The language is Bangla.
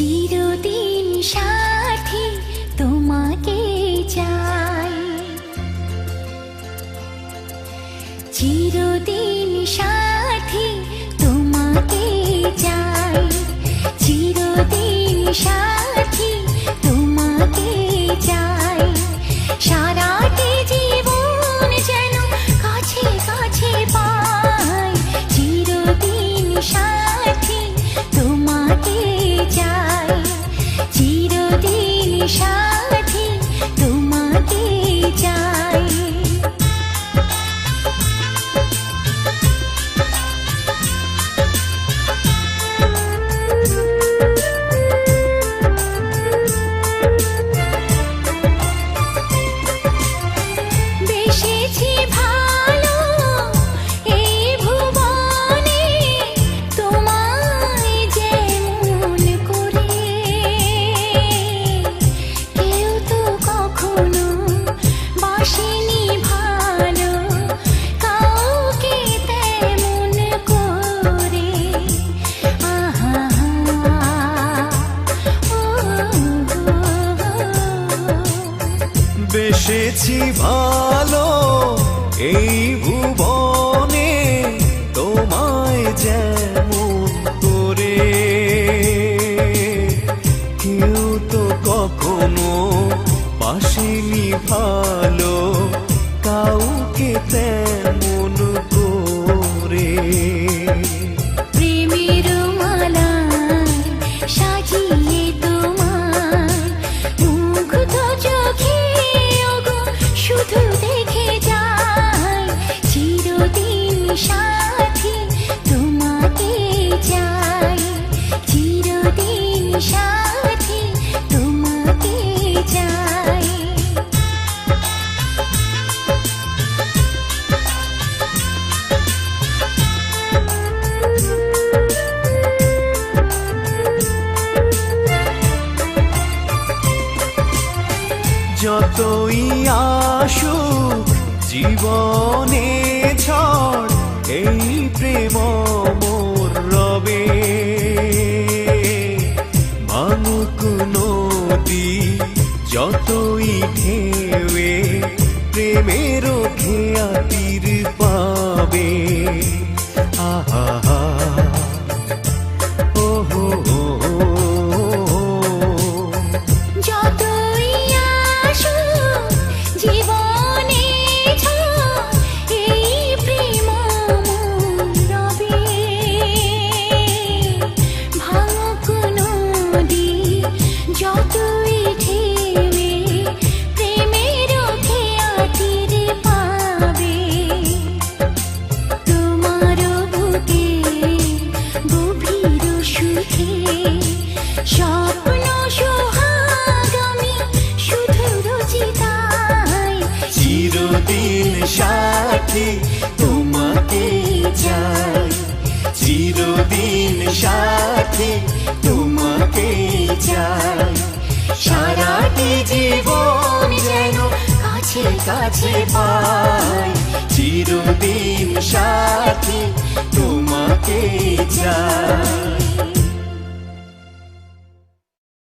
চিরদিন সাথী তোমাকে চাই, চিরদিন সাথী তোমাকে চাই, চিরদিন সাথী তোমাকে চাই। সারাটি জীবন যেন কাছে কাছে পাই, চিরদিন সাথী তোমাকে চাই, চিরদিন সাথী তোমাকে চাই। বেসেছি ভালো এই ভুবনে, তোমায় যেমন করে কেউ তো কখনো বাসেনি ভালো কাউকে তেমন করে। আহা বেসেছি ভালো এই ভুবনে, তোমায় যেমন করে কেউ তো কখনো পাশেনি ভালো কাউকে তেমন করে। প্রেমের মালায় সাজিয়ে তোমায় মুগ্ধ চোখে ওগো শুধু দেখে যাই, চিরদিন সাথী তোমাকে চাই, চিরদিন সাথী তোমাকে চাই। যতই আসুক জীবনে ঝড়, এই প্রেম মোর রবে। ভাঙুক নদী যতই ঢেউয়ে, প্রেমের খেয়া তীর পাবে। আহা ওহো যতই আসুক জীবনে ঝড়, এই প্রেম মোর রবে। ভাঙুক নদী যতই ঢেউয়ে, প্রেমের খেয়া তীর পাবে। তোমার বুকে গভীর সুখে স্বপ্ন সোহাগ আমি শুধু রচিতাই, চিরদিন সাথী তোমাকে চাই, চিরদিন সাথী তোমাকে চাই। সারাটি জীবন যেন কাছে কাছে পাই, চিরদিন সাথী তোমাকে চাই।